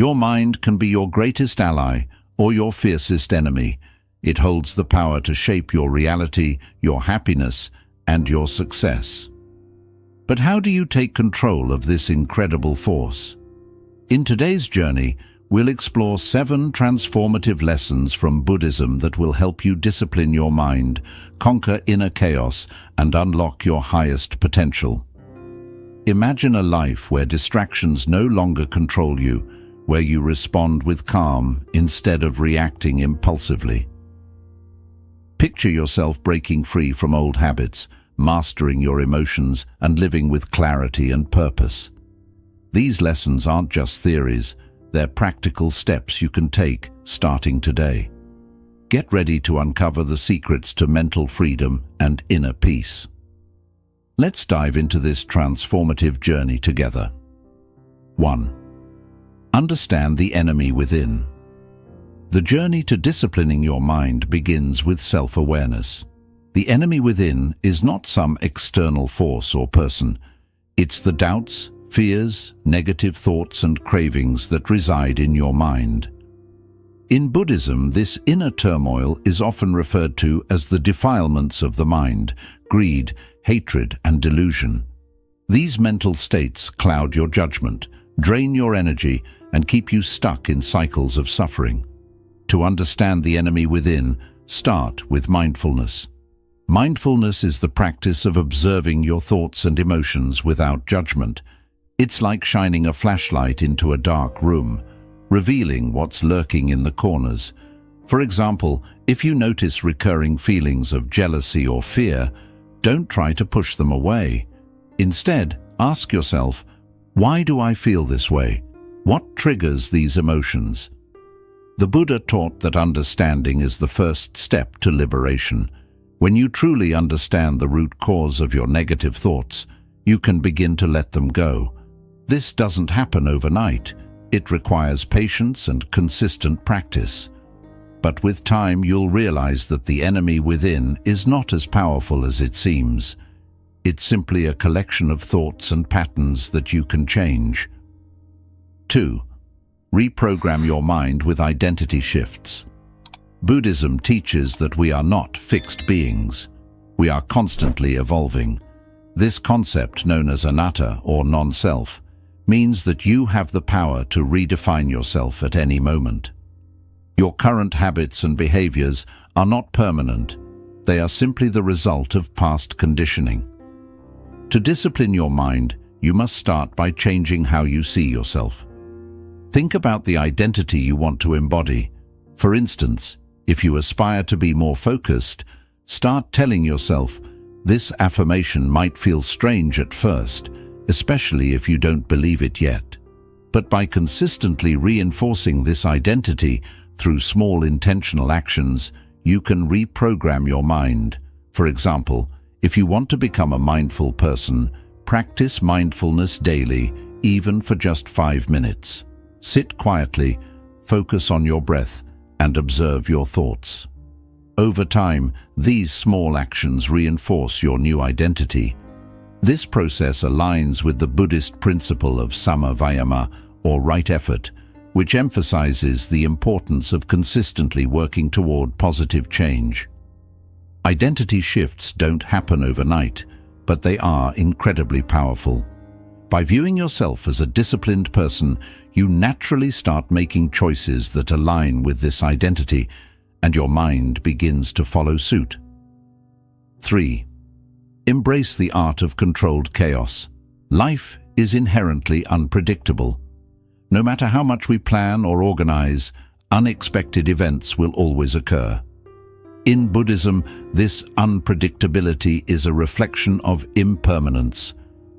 Your mind can be your greatest ally or your fiercest enemy. It holds the power to shape your reality, your happiness, and your success. But how do you take control of this incredible force? In today's journey, we'll explore 7 transformative lessons from Buddhism that will help you discipline your mind, conquer inner chaos, and unlock your highest potential. Imagine a life where distractions no longer control you, where you respond with calm instead of reacting impulsively. Picture yourself breaking free from old habits, mastering your emotions, and living with clarity and purpose. These lessons aren't just theories, they're practical steps you can take starting today. Get ready to uncover the secrets to mental freedom and inner peace. Let's dive into this transformative journey together. 1. Understand the enemy within. The journey to disciplining your mind begins with self-awareness. The enemy within is not some external force or person. It's the doubts, fears, negative thoughts, and cravings that reside in your mind. In Buddhism, this inner turmoil is often referred to as the defilements of the mind: greed, hatred, and delusion. These mental states cloud your judgment, drain your energy, and keep you stuck in cycles of suffering. To understand the enemy within, start with mindfulness. Mindfulness is the practice of observing your thoughts and emotions without judgment. It's like shining a flashlight into a dark room, revealing what's lurking in the corners. For example, if you notice recurring feelings of jealousy or fear, don't try to push them away. Instead, ask yourself, why do I feel this way? What triggers these emotions? The Buddha taught that understanding is the first step to liberation. When you truly understand the root cause of your negative thoughts, you can begin to let them go. This doesn't happen overnight. It requires patience and consistent practice. But with time, you'll realize that the enemy within is not as powerful as it seems. It's simply a collection of thoughts and patterns that you can change. 2. Reprogram your mind with identity shifts. Buddhism teaches that we are not fixed beings. We are constantly evolving. This concept, known as anatta or non-self, means that you have the power to redefine yourself at any moment. Your current habits and behaviors are not permanent. They are simply the result of past conditioning. To discipline your mind, you must start by changing how you see yourself. Think about the identity you want to embody. For instance, if you aspire to be more focused, start telling yourself, this affirmation might feel strange at first, especially if you don't believe it yet. But by consistently reinforcing this identity through small intentional actions, you can reprogram your mind. For example, if you want to become a mindful person, practice mindfulness daily, even for just 5 minutes. Sit quietly, focus on your breath, and observe your thoughts. Over time, these small actions reinforce your new identity. This process aligns with the Buddhist principle of sama vayama, or right effort, which emphasizes the importance of consistently working toward positive change. Identity shifts don't happen overnight, but they are incredibly powerful. By viewing yourself as a disciplined person, you naturally start making choices that align with this identity, and your mind begins to follow suit. 3. Embrace the art of controlled chaos. Life is inherently unpredictable. No matter how much we plan or organize, unexpected events will always occur. In Buddhism, this unpredictability is a reflection of impermanence,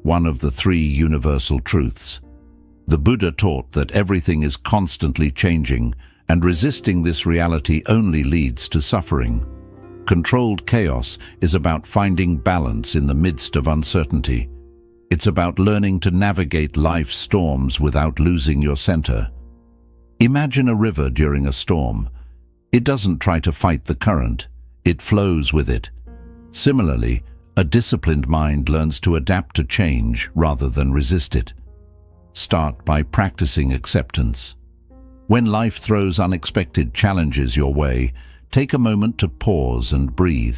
one of the 3 universal truths. The Buddha taught that everything is constantly changing, and resisting this reality only leads to suffering. Controlled chaos is about finding balance in the midst of uncertainty. It's about learning to navigate life's storms without losing your center. Imagine a river during a storm. It doesn't try to fight the current, it flows with it. Similarly, a disciplined mind learns to adapt to change rather than resist it. Start by practicing acceptance. When life throws unexpected challenges your way, take a moment to pause and breathe.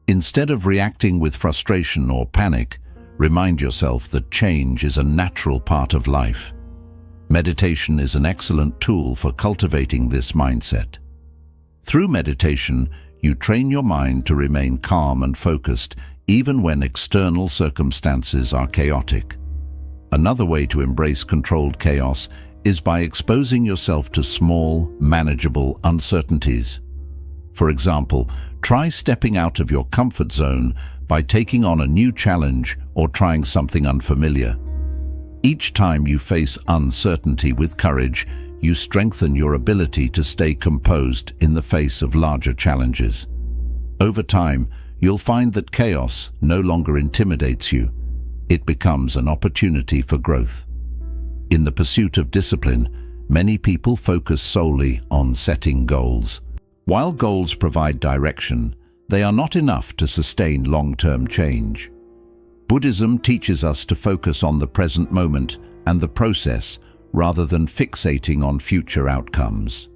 Instead of reacting with frustration or panic, remind yourself that change is a natural part of life. Meditation is an excellent tool for cultivating this mindset. Through meditation, you train your mind to remain calm and focused even when external circumstances are chaotic. Another way to embrace controlled chaos is by exposing yourself to small, manageable uncertainties. For example, try stepping out of your comfort zone by taking on a new challenge or trying something unfamiliar. Each time you face uncertainty with courage, you strengthen your ability to stay composed in the face of larger challenges. Over time, you'll find that chaos no longer intimidates you. It becomes an opportunity for growth. In the pursuit of discipline, many people focus solely on setting goals. While goals provide direction, they are not enough to sustain long-term change. Buddhism teaches us to focus on the present moment and the process rather than fixating on future outcomes.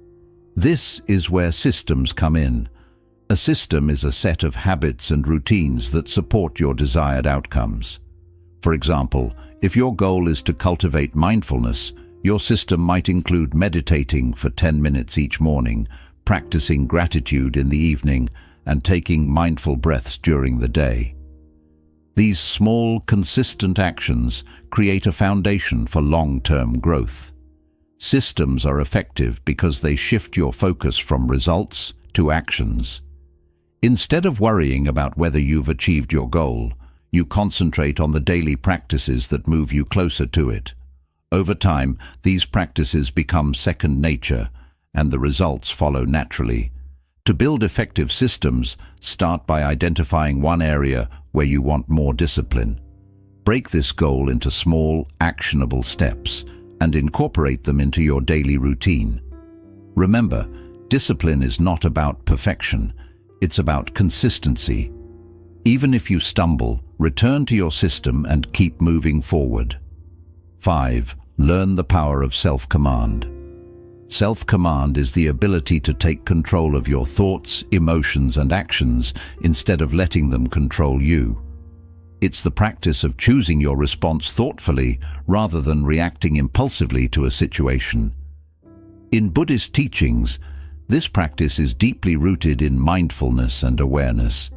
This is where systems come in. A system is a set of habits and routines that support your desired outcomes. For example, if your goal is to cultivate mindfulness, your system might include meditating for 10 minutes each morning, practicing gratitude in the evening, and taking mindful breaths during the day. These small, consistent actions create a foundation for long-term growth. Systems are effective because they shift your focus from results to actions. Instead of worrying about whether you've achieved your goal, you concentrate on the daily practices that move you closer to it. Over time, these practices become second nature, and the results follow naturally. To build effective systems, start by identifying one area where you want more discipline. Break this goal into small, actionable steps and incorporate them into your daily routine. Remember, discipline is not about perfection, it's about consistency. Even if you stumble, return to your system and keep moving forward. 5. Learn the power of self-command. Self-command is the ability to take control of your thoughts, emotions, and actions instead of letting them control you. It's the practice of choosing your response thoughtfully rather than reacting impulsively to a situation. In Buddhist teachings, this practice is deeply rooted in mindfulness and awareness.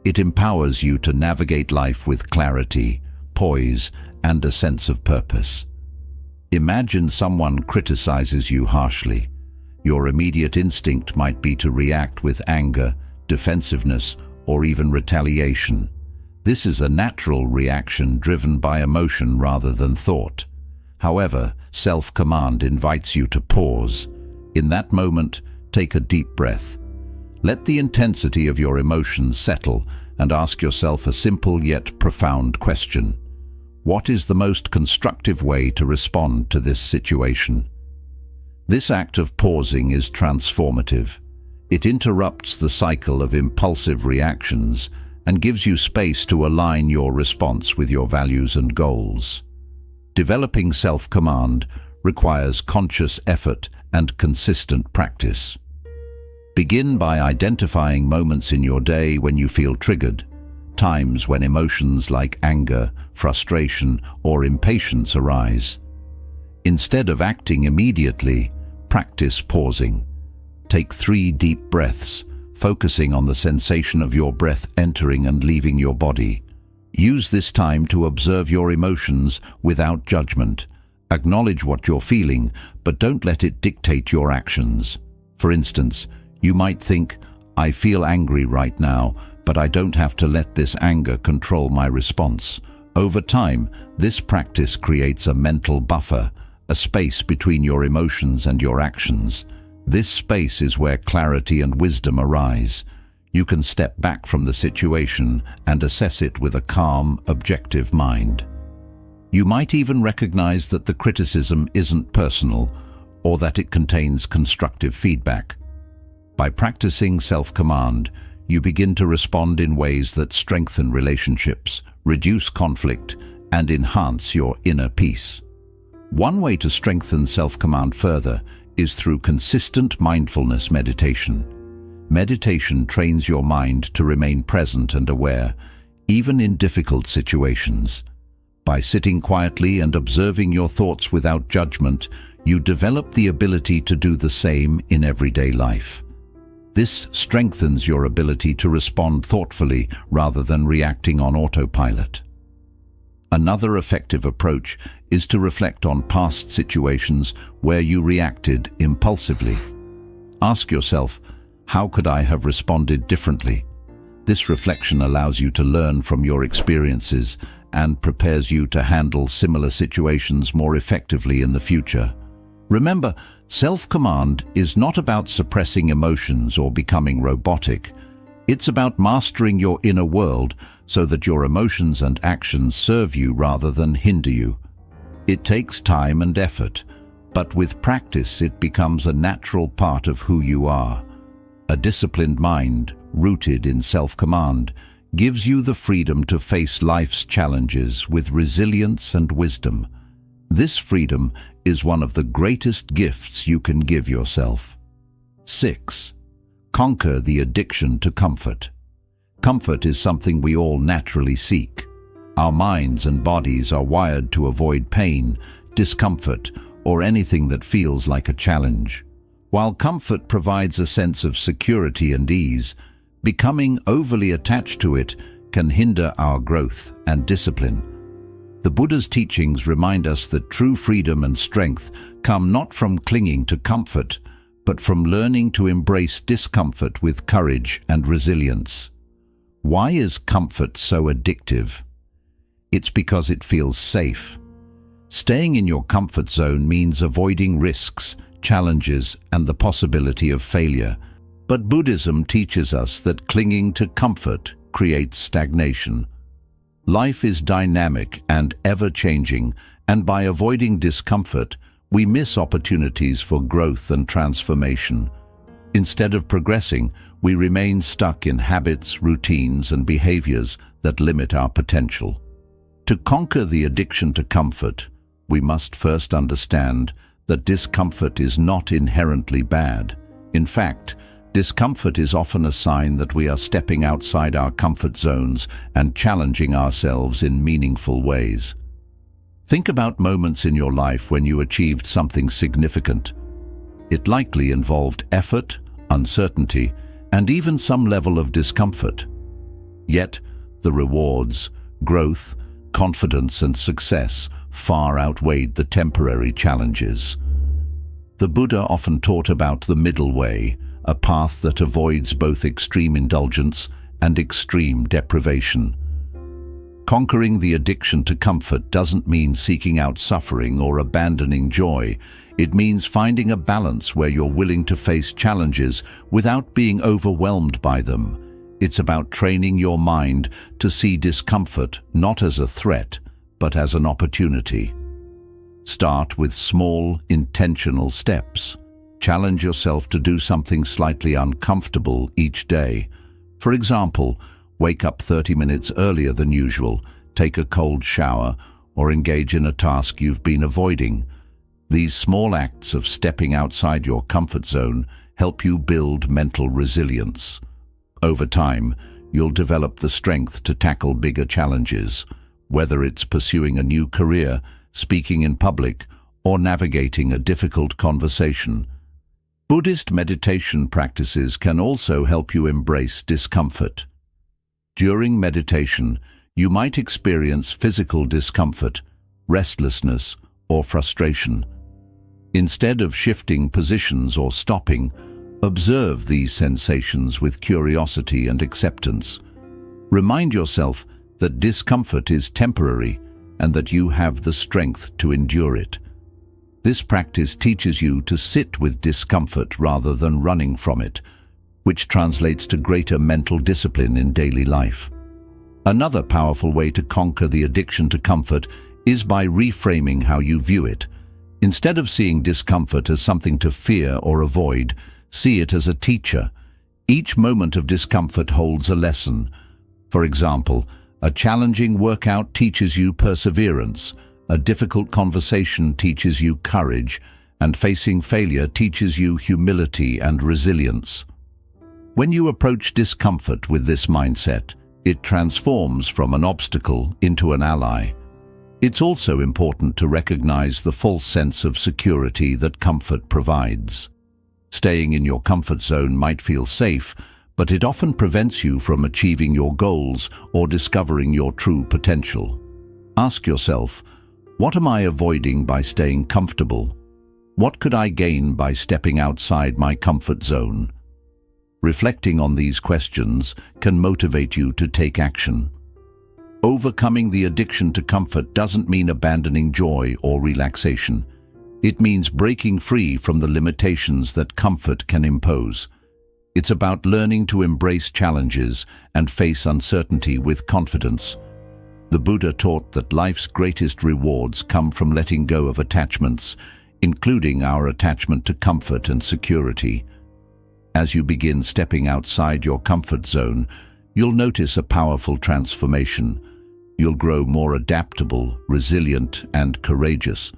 It empowers you to navigate life with clarity, poise, and a sense of purpose. Imagine someone criticizes you harshly. Your immediate instinct might be to react with anger, defensiveness, or even retaliation. This is a natural reaction driven by emotion rather than thought. However, self-command invites you to pause. In that moment, take a deep breath. Let the intensity of your emotions settle and ask yourself a simple yet profound question. What is the most constructive way to respond to this situation? This act of pausing is transformative. It interrupts the cycle of impulsive reactions and gives you space to align your response with your values and goals. Developing self-command requires conscious effort and consistent practice. Begin by identifying moments in your day when you feel triggered, times when emotions like anger, frustration, or impatience arise. Instead of acting immediately, practice pausing. Take 3 deep breaths, focusing on the sensation of your breath entering and leaving your body. Use this time to observe your emotions without judgment. Acknowledge what you're feeling, but don't let it dictate your actions. For instance, you might think, "I feel angry right now, but I don't have to let this anger control my response." Over time, this practice creates a mental buffer, a space between your emotions and your actions. This space is where clarity and wisdom arise. You can step back from the situation and assess it with a calm, objective mind. You might even recognize that the criticism isn't personal, or that it contains constructive feedback. By practicing self-command, you begin to respond in ways that strengthen relationships, reduce conflict, and enhance your inner peace. One way to strengthen self-command further is through consistent mindfulness meditation. Meditation trains your mind to remain present and aware, even in difficult situations. By sitting quietly and observing your thoughts without judgment, you develop the ability to do the same in everyday life. This strengthens your ability to respond thoughtfully rather than reacting on autopilot. Another effective approach is to reflect on past situations where you reacted impulsively. Ask yourself, how could I have responded differently? This reflection allows you to learn from your experiences and prepares you to handle similar situations more effectively in the future. Remember, self-command is not about suppressing emotions or becoming robotic. It's about mastering your inner world so that your emotions and actions serve you rather than hinder you. It takes time and effort, but with practice it becomes a natural part of who you are. A disciplined mind, rooted in self-command, gives you the freedom to face life's challenges with resilience and wisdom. This freedom is one of the greatest gifts you can give yourself. 6. Conquer the addiction to comfort. Comfort is something we all naturally seek. Our minds and bodies are wired to avoid pain, discomfort, or anything that feels like a challenge. While comfort provides a sense of security and ease, becoming overly attached to it can hinder our growth and discipline. The Buddha's teachings remind us that true freedom and strength come not from clinging to comfort, but from learning to embrace discomfort with courage and resilience. Why is comfort so addictive? It's because it feels safe. Staying in your comfort zone means avoiding risks, challenges, and the possibility of failure. But Buddhism teaches us that clinging to comfort creates stagnation. Life is dynamic and ever-changing, and by avoiding discomfort, we miss opportunities for growth and transformation. Instead of progressing, we remain stuck in habits, routines, and behaviors that limit our potential. To conquer the addiction to comfort, we must first understand that discomfort is not inherently bad. In fact, discomfort is often a sign that we are stepping outside our comfort zones and challenging ourselves in meaningful ways. Think about moments in your life when you achieved something significant. It likely involved effort, uncertainty, and even some level of discomfort. Yet, the rewards, growth, confidence, and success far outweighed the temporary challenges. The Buddha often taught about the middle way, a path that avoids both extreme indulgence and extreme deprivation. Conquering the addiction to comfort doesn't mean seeking out suffering or abandoning joy. It means finding a balance where you're willing to face challenges without being overwhelmed by them. It's about training your mind to see discomfort not as a threat, but as an opportunity. Start with small, intentional steps. Challenge yourself to do something slightly uncomfortable each day. For example, wake up 30 minutes earlier than usual, take a cold shower, or engage in a task you've been avoiding. These small acts of stepping outside your comfort zone help you build mental resilience. Over time, you'll develop the strength to tackle bigger challenges, whether it's pursuing a new career, speaking in public, or navigating a difficult conversation. Buddhist meditation practices can also help you embrace discomfort. During meditation, you might experience physical discomfort, restlessness, or frustration. Instead of shifting positions or stopping, observe these sensations with curiosity and acceptance. Remind yourself that discomfort is temporary and that you have the strength to endure it. This practice teaches you to sit with discomfort rather than running from it, which translates to greater mental discipline in daily life. Another powerful way to conquer the addiction to comfort is by reframing how you view it. Instead of seeing discomfort as something to fear or avoid, see it as a teacher. Each moment of discomfort holds a lesson. For example, a challenging workout teaches you perseverance, a difficult conversation teaches you courage, and facing failure teaches you humility and resilience. When you approach discomfort with this mindset, it transforms from an obstacle into an ally. It's also important to recognize the false sense of security that comfort provides. Staying in your comfort zone might feel safe, but it often prevents you from achieving your goals or discovering your true potential. Ask yourself, what am I avoiding by staying comfortable? What could I gain by stepping outside my comfort zone? Reflecting on these questions can motivate you to take action. Overcoming the addiction to comfort doesn't mean abandoning joy or relaxation. It means breaking free from the limitations that comfort can impose. It's about learning to embrace challenges and face uncertainty with confidence. The Buddha taught that life's greatest rewards come from letting go of attachments, including our attachment to comfort and security. As you begin stepping outside your comfort zone, you'll notice a powerful transformation. You'll grow more adaptable, resilient, and courageous.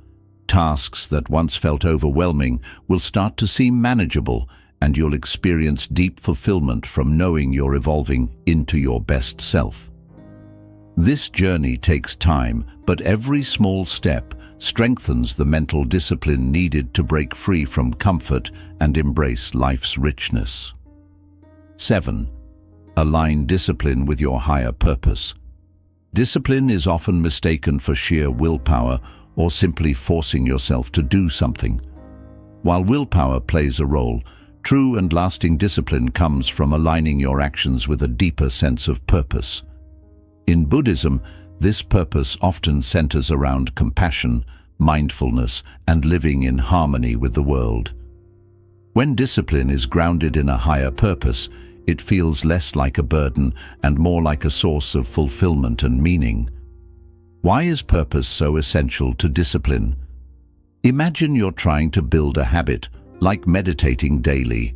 Tasks that once felt overwhelming will start to seem manageable, and you'll experience deep fulfillment from knowing you're evolving into your best self. This journey takes time, but every small step strengthens the mental discipline needed to break free from comfort and embrace life's richness. 7. Align discipline with your higher purpose. Discipline is often mistaken for sheer willpower or simply forcing yourself to do something. While willpower plays a role, true and lasting discipline comes from aligning your actions with a deeper sense of purpose. In Buddhism, this purpose often centers around compassion, mindfulness, and living in harmony with the world. When discipline is grounded in a higher purpose, it feels less like a burden and more like a source of fulfillment and meaning. Why is purpose so essential to discipline? Imagine you're trying to build a habit, like meditating daily.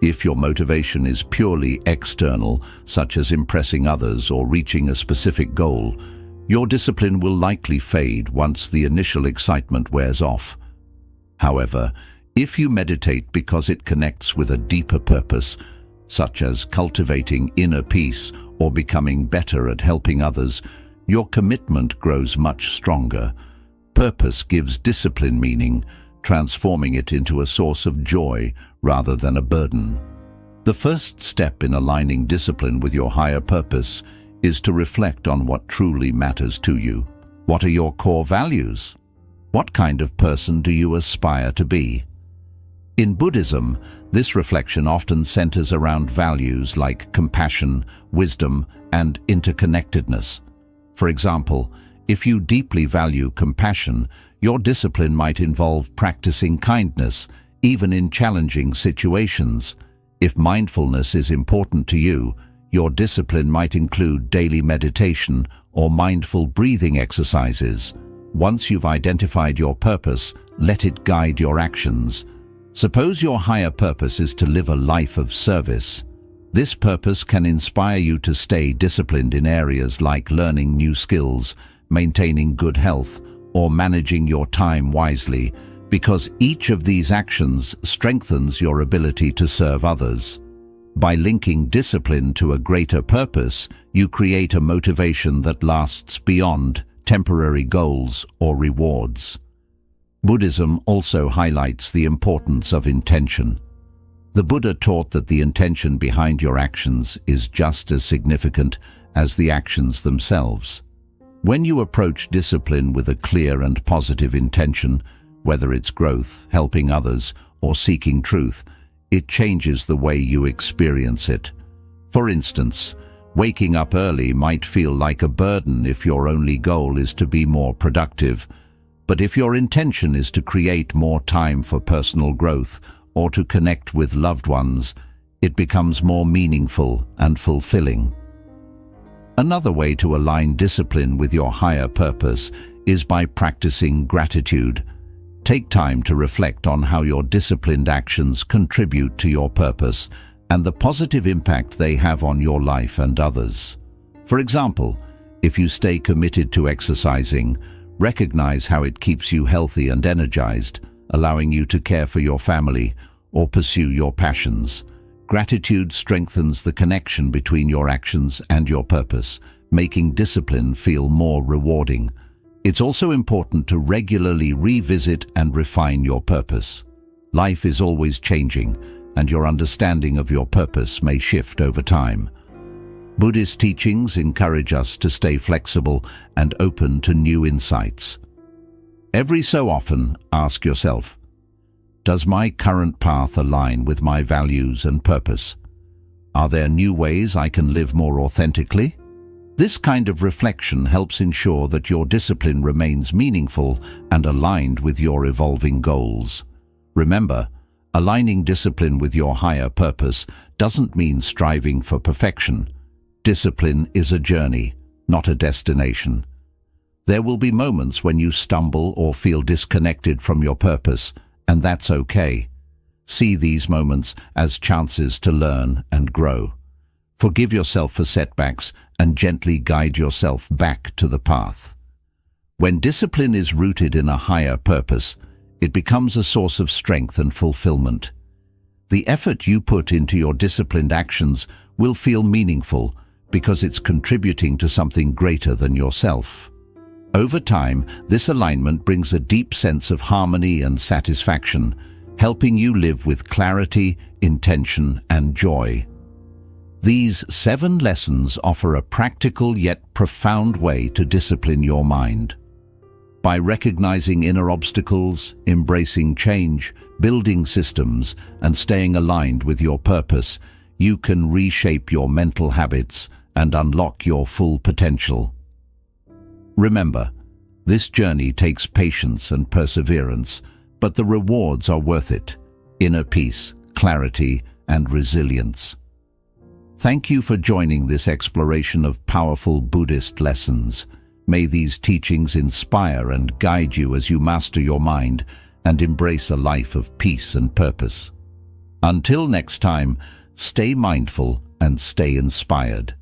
If your motivation is purely external, such as impressing others or reaching a specific goal, your discipline will likely fade once the initial excitement wears off. However, if you meditate because it connects with a deeper purpose, such as cultivating inner peace or becoming better at helping others, your commitment grows much stronger. Purpose gives discipline meaning, transforming it into a source of joy rather than a burden. The first step in aligning discipline with your higher purpose is to reflect on what truly matters to you. What are your core values? What kind of person do you aspire to be? In Buddhism, this reflection often centers around values like compassion, wisdom, and interconnectedness. For example, if you deeply value compassion, your discipline might involve practicing kindness, even in challenging situations. If mindfulness is important to you, your discipline might include daily meditation or mindful breathing exercises. Once you've identified your purpose, let it guide your actions. Suppose your higher purpose is to live a life of service. This purpose can inspire you to stay disciplined in areas like learning new skills, maintaining good health, or managing your time wisely, because each of these actions strengthens your ability to serve others. By linking discipline to a greater purpose, you create a motivation that lasts beyond temporary goals or rewards. Buddhism also highlights the importance of intention. The Buddha taught that the intention behind your actions is just as significant as the actions themselves. When you approach discipline with a clear and positive intention, whether it's growth, helping others, or seeking truth, it changes the way you experience it. For instance, waking up early might feel like a burden if your only goal is to be more productive. But if your intention is to create more time for personal growth or to connect with loved ones, it becomes more meaningful and fulfilling. Another way to align discipline with your higher purpose is by practicing gratitude. Take time to reflect on how your disciplined actions contribute to your purpose and the positive impact they have on your life and others. For example, if you stay committed to exercising, recognize how it keeps you healthy and energized. allowing you to care for your family or pursue your passions. Gratitude strengthens the connection between your actions and your purpose, making discipline feel more rewarding. It's also important to regularly revisit and refine your purpose. Life is always changing, and your understanding of your purpose may shift over time. Buddhist teachings encourage us to stay flexible and open to new insights. Every so often, ask yourself, does my current path align with my values and purpose? Are there new ways I can live more authentically? This kind of reflection helps ensure that your discipline remains meaningful and aligned with your evolving goals. Remember, aligning discipline with your higher purpose doesn't mean striving for perfection. Discipline is a journey, not a destination. There will be moments when you stumble or feel disconnected from your purpose, and that's okay. See these moments as chances to learn and grow. Forgive yourself for setbacks and gently guide yourself back to the path. When discipline is rooted in a higher purpose, it becomes a source of strength and fulfillment. The effort you put into your disciplined actions will feel meaningful because it's contributing to something greater than yourself. Over time, this alignment brings a deep sense of harmony and satisfaction, helping you live with clarity, intention, and joy. These 7 lessons offer a practical yet profound way to discipline your mind. By recognizing inner obstacles, embracing change, building systems, and staying aligned with your purpose, you can reshape your mental habits and unlock your full potential. Remember, this journey takes patience and perseverance, but the rewards are worth it: inner peace, clarity, and resilience. Thank you for joining this exploration of powerful Buddhist lessons. May these teachings inspire and guide you as you master your mind and embrace a life of peace and purpose. Until next time, stay mindful and stay inspired.